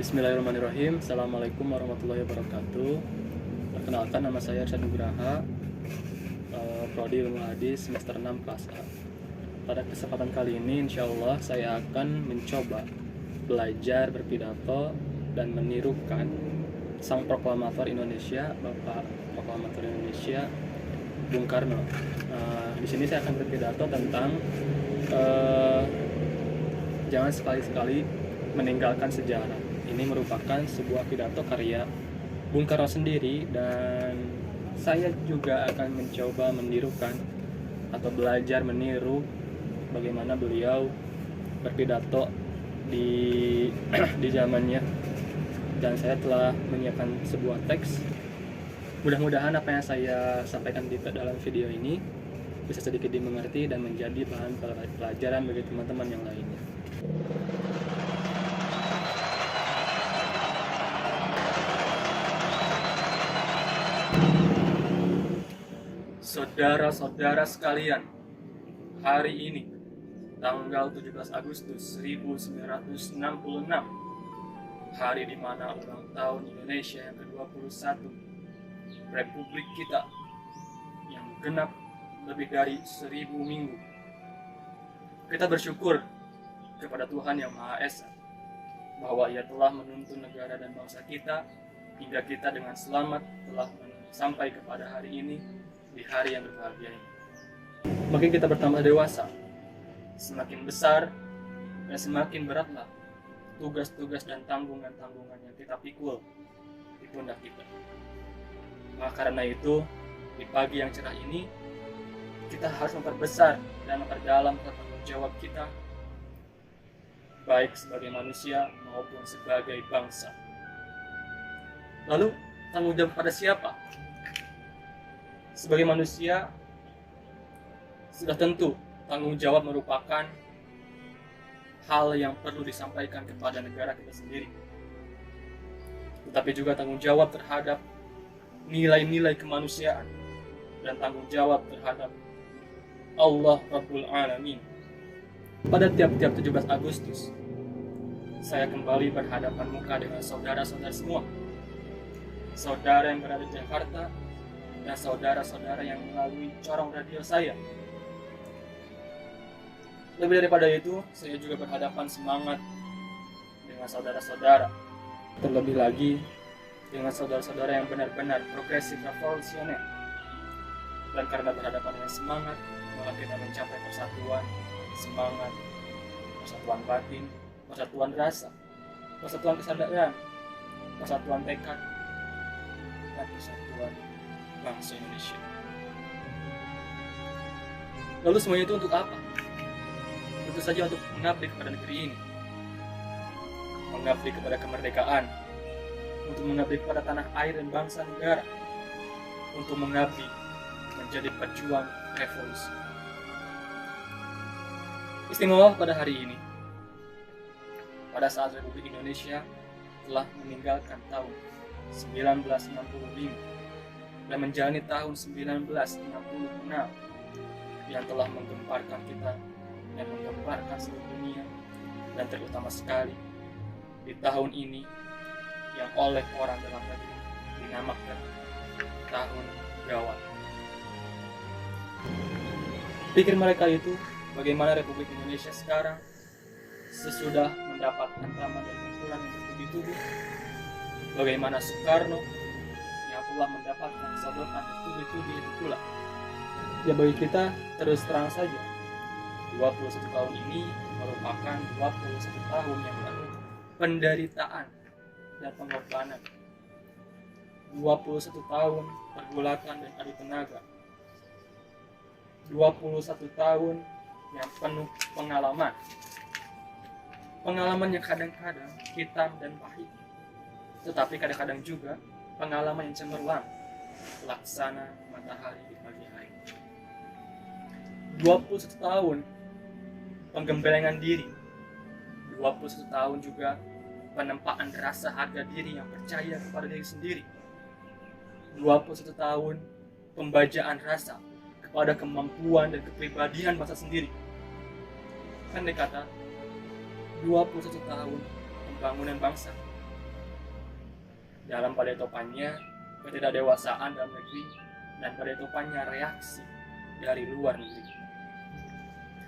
Bismillahirrahmanirrahim. Assalamualaikum warahmatullahi wabarakatuh. Perkenalkan, nama saya Arsyad Nugraha, Prodi Ilmu Hadis semester 6 kelas A. Pada kesempatan kali ini insya Allah saya akan mencoba belajar berpidato dan menirukan sang proklamator Indonesia, Bapak Proklamator Indonesia Bung Karno. Di sini saya akan berpidato tentang jangan sekali-sekali meninggalkan sejarah. Ini merupakan sebuah pidato karya Bung Karno sendiri, dan saya juga akan mencoba menirukan atau belajar meniru bagaimana beliau berpidato di di zamannya. Dan saya telah menyiapkan sebuah teks. Mudah-mudahan apa yang saya sampaikan di dalam video ini bisa sedikit dimengerti dan menjadi bahan pelajaran bagi teman-teman yang lainnya. Saudara-saudara sekalian, hari ini tanggal 17 Agustus 1966, hari di mana ulang tahun Indonesia yang ke-21, Republik kita yang genap lebih dari 1000 minggu. Kita bersyukur kepada Tuhan Yang Maha Esa bahwa Ia telah menuntun negara dan bangsa kita hingga kita dengan selamat telah sampai kepada hari ini, di hari yang berbahagia ini. Makin kita bertambah dewasa, semakin besar dan semakin beratlah tugas-tugas dan tanggungan-tanggungan yang kita pikul di pundak kita. Maka karena itu, di pagi yang cerah ini, kita harus memperbesar dan memperdalam tanggung jawab kita, baik sebagai manusia maupun sebagai bangsa. Lalu, tanggung jawab pada siapa? Sebagai manusia, sudah tentu tanggung jawab merupakan hal yang perlu disampaikan kepada negara kita sendiri. Tetapi juga tanggung jawab terhadap nilai-nilai kemanusiaan dan tanggung jawab terhadap Allah Rabbul Alamin. Pada tiap-tiap 17 Agustus, saya kembali berhadapan muka dengan saudara-saudara semua. Saudara yang berada di Jakarta dan saudara-saudara yang melalui corong radio saya. Lebih daripada itu, saya juga berhadapan semangat dengan saudara-saudara. Terlebih lagi dengan saudara-saudara yang benar-benar progresif revolusioner. Dan karena berhadapan dengan semangat, maka kita mencapai persatuan semangat, persatuan batin, persatuan rasa, persatuan kesadaran, persatuan tekad, dan persatuan bangsa Indonesia. Lalu semuanya itu untuk apa? Tentu saja untuk mengabdi kepada negeri ini, mengabdi kepada kemerdekaan, untuk mengabdi kepada tanah air dan bangsa negara, untuk mengabdi menjadi pejuang revolusi. Istimewa pada hari ini, pada saat Republik Indonesia telah meninggalkan tahun 1965 dan menjalani tahun 1966 yang telah menggemparkan kita dan menggemparkan seluruh dunia, dan terutama sekali di tahun ini yang oleh orang dalam negeri dinamakan tahun gawat. Pikir mereka itu bagaimana Republik Indonesia sekarang sesudah mendapat hantaman dan pukulan yang bertubi-tubi, bagaimana Soekarno yang telah mendapatkan sodokan bertubi-tubi itu pula. Ya, bagi kita terus terang saja, 21 tahun ini merupakan 21 tahun yang penuh penderitaan dan pengorbanan. 21 tahun pergulatan dan adu tenaga. 21 tahun yang penuh pengalaman. Pengalaman yang kadang-kadang hitam dan pahit, tetapi kadang-kadang juga pengalaman yang cemerlang, laksana matahari di pagi hari. 21 tahun penggembelengan diri. 21 tahun juga penempaan rasa harga diri yang percaya kepada diri sendiri. 21 tahun pembajaan rasa kepada kemampuan dan kepribadian bangsa sendiri. Andai kata 21 tahun pembangunan bangsa dalam pada topannya ketidakdewasaan dalam negeri dan pada topannya reaksi dari luar negeri.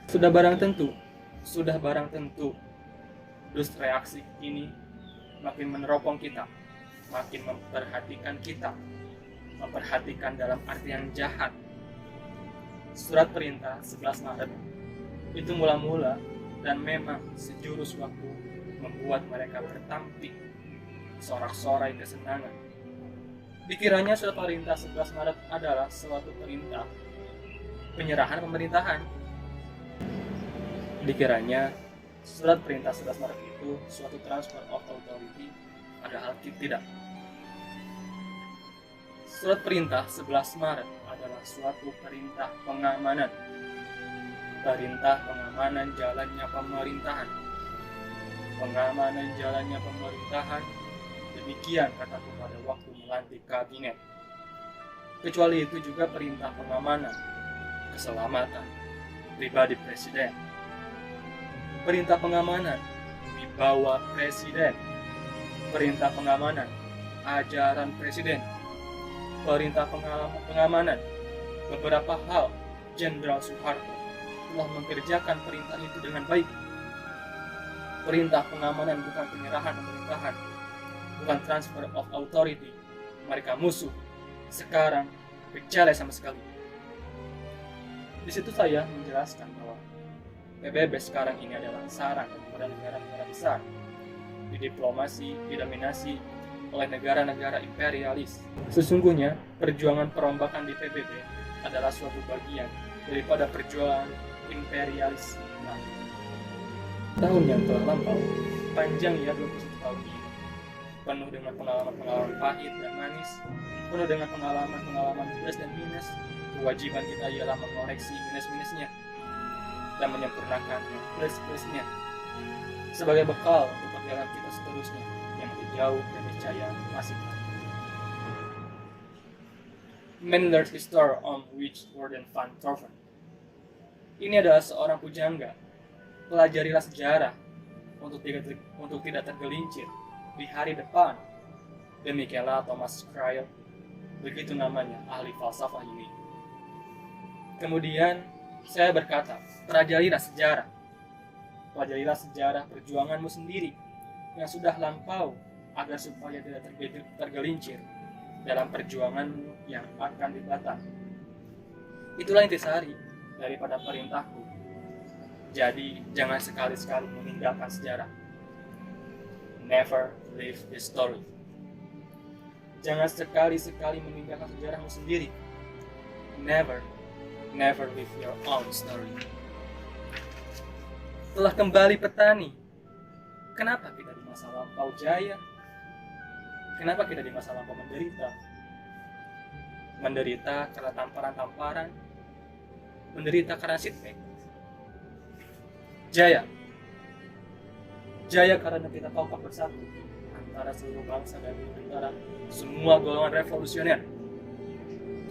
Sudah barang tentu, dus reaksi ini makin meneropong kita, makin memperhatikan dalam arti yang jahat. Surat perintah 11 Maret itu mula-mula dan memang sejurus waktu membuat mereka bertampik sorak-sorai kesenangan. Dikiranya surat perintah 11 Maret adalah suatu perintah penyerahan pemerintahan. Dikiranya surat perintah 11 Maret itu suatu transfer of authority, padahal tidak. Surat perintah 11 Maret adalah suatu perintah pengamanan. Perintah pengamanan jalannya pemerintahan. Pengamanan jalannya pemerintahan, demikian kataku pada waktu melantik kabinet. Kecuali itu juga perintah pengamanan keselamatan pribadi presiden. Perintah pengamanan wibawa presiden. Perintah pengamanan ajaran presiden. Perintah pengamanan beberapa hal Jenderal Soeharto telah mengerjakan perintah itu dengan baik. Perintah pengamanan bukan penyerahan pemerintahan, bukan transfer of authority. Mereka musuh, sekarang berjalan sama sekali. Di situ saya menjelaskan bahwa PBB sekarang ini adalah sarang kepada negara-negara besar. Di diplomasi didominasi oleh negara-negara imperialis. Sesungguhnya perjuangan perombakan di PBB adalah suatu bagian daripada perjuangan imperialis. Tahun yang telah lampau, panjang ya 21 tahun ini, penuh dengan pengalaman-pengalaman pahit dan manis, penuh dengan pengalaman-pengalaman plus dan minus. Kewajiban kita ialah mengoreksi minus-minusnya dan menyempurnakan plus-plusnya sebagai bekal untuk perjalanan kita seterusnya yang lebih jauh dan niscaya masih. Mendler's Histoire on which Gordon van Torven. Ini adalah seorang pujangga. Pelajarilah sejarah untuk tidak tergelincir di hari depan. Demikianlah Thomas Cryle, begitu namanya ahli falsafah ini. Kemudian saya berkata, pelajarilah sejarah. Pelajarilah sejarah perjuanganmu sendiri yang sudah lampau agar supaya tidak tergelincir dalam perjuanganmu yang akan datang. Itulah intisari daripada perintahku. Jadi jangan sekali-sekali meninggalkan sejarah. Never leave history. Jangan sekali-sekali meninggalkan sejarahmu sendiri. Never leave your own story. Telah kembali petani. Kenapa kita di masa lampau jaya? Kenapa kita di masa lampau menderita? Menderita karena tamparan-tamparan. Menderita karena setback. Jaya karena kita kompak bersatu antara seluruh bangsa dan antara semua golongan revolusioner.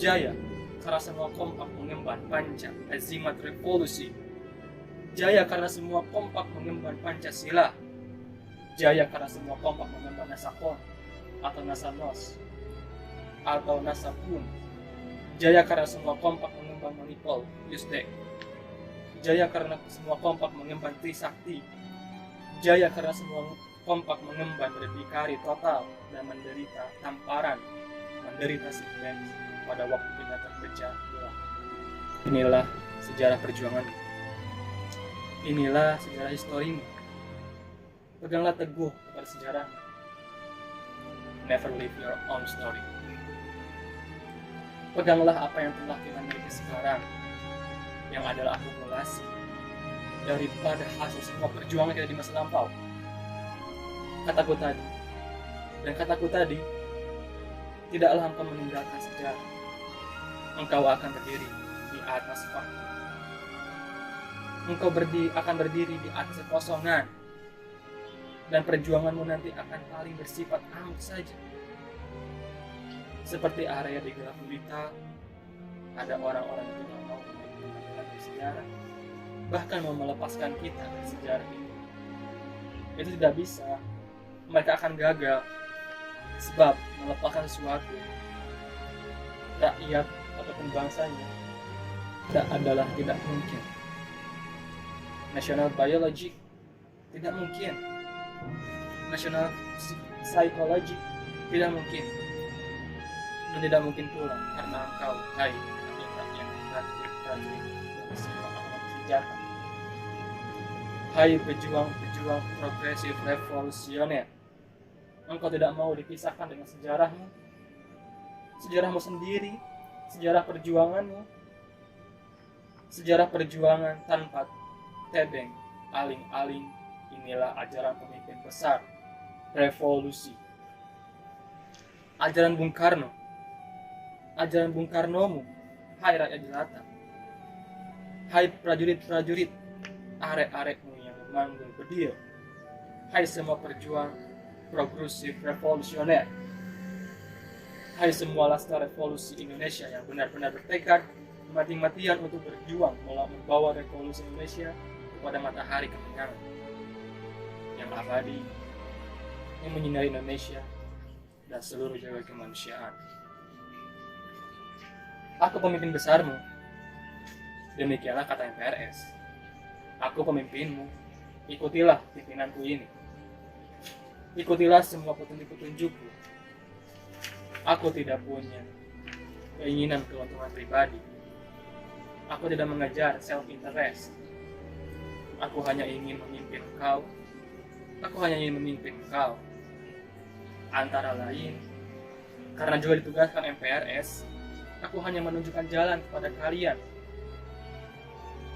Jaya karena semua kompak mengemban panca azimat revolusi. Jaya karena semua kompak mengemban Pancasila. Jaya karena semua kompak mengemban Nasakon atau Nasanos atau Nasapun. Jaya karena semua kompak mengemban Manipul Yusdek. Jaya karena semua kompak mengemban Trisakti. Jaya karena semua kompak mengemban berdikari total dan menderita tamparan, menderita setback pada waktu kita terpecah belah. Inilah sejarah perjuangan. Inilah sejarah historimu. Peganglah teguh kepada sejarah. Never leave your own story. Peganglah apa yang telah kita miliki sekarang, yang adalah akumulasi daripada hasil semua perjuangan kita di masa lampau. Kataku tadi, tidaklah engkau meninggalkan sejarah. Engkau akan berdiri di atas fakta. Engkau akan berdiri di atas kekosongan. Dan perjuanganmu nanti akan paling bersifat amuk saja. Seperti area di gelap gulita, ada orang-orang yang tidak mau meninggalkan sejarah, bahkan mau melepaskan kita dari sejarah itu. Itu tidak bisa. Mereka akan gagal. Sebab melepaskan sesuatu, rakyat ataupun bangsanya, adalah tidak mungkin. National biology tidak mungkin. National psychology tidak mungkin. Dan tidak mungkin pula karena engkau, hai rakyat prajurit dari semua angkatan senjata, hai pejuang progresif revolusioner, engkau tidak mau dipisahkan dengan sejarahmu sendiri, sejarah perjuangan tanpa tebeng, aling-aling. Inilah ajaran pemimpin besar revolusi, ajaran Bung Karnomu, hai rakyat jelata, hai prajurit, arek-arekmu yang memanggul bedil, hai semua perjuang progresif revolusioner, hai semua laskar revolusi Indonesia yang benar-benar bertekad mati-matian untuk berjuang membawa revolusi Indonesia kepada matahari kemenangan yang abadi, yang menyinari Indonesia dan seluruh jagat kemanusiaan. Aku pemimpin besarmu, demikianlah kata MPRS. Aku pemimpinmu, ikutilah pimpinanku ini. Ikutilah semua petunjuk-petunjukku. Aku tidak punya keinginan keuntungan pribadi. Aku tidak mengejar self-interest. Aku hanya ingin memimpin engkau. Antara lain, karena juga ditugaskan MPRS, aku hanya menunjukkan jalan kepada kalian.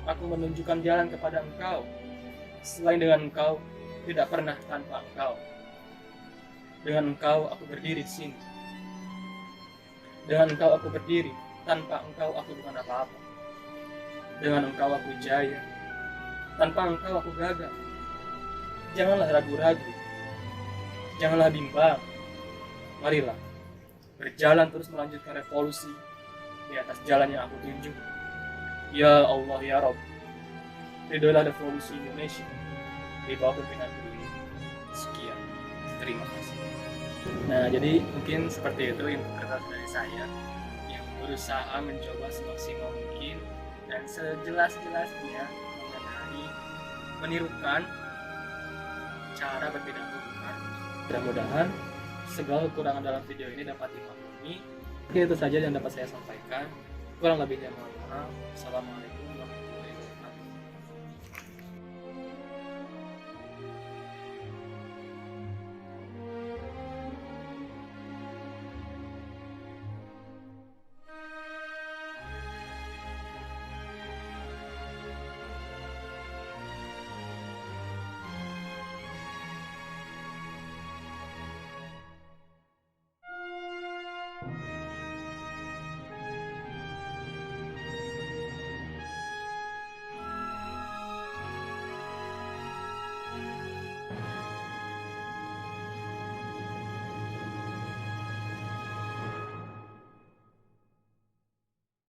Aku menunjukkan jalan kepada engkau. Selain dengan engkau, tidak pernah tanpa engkau. Dengan engkau, aku berdiri di sini. Dengan engkau, aku berdiri. Tanpa engkau, aku bukan apa-apa. Dengan engkau, aku jaya. Tanpa engkau, aku gagal. Janganlah ragu-ragu. Janganlah bimbang. Marilah berjalan terus melanjutkan revolusi di atas jalan yang aku tunjuk. Ya Allah ya Rabb, ridhoilah revolusi Indonesia di bawah pimpinanku ini. Sekian, terima kasih. Nah, jadi mungkin seperti itu interpretasi dari saya yang berusaha mencoba semaksimal mungkin dan sejelas-jelasnya mengenai menirukan cara berpidato Bung Karno. Mudah-mudahan segala kekurangan dalam video ini dapat dimaklumi. Itu saja yang dapat saya sampaikan. Kurang lebihnya mohon maaf. Assalamualaikum warahmatullahi wabarakatuh.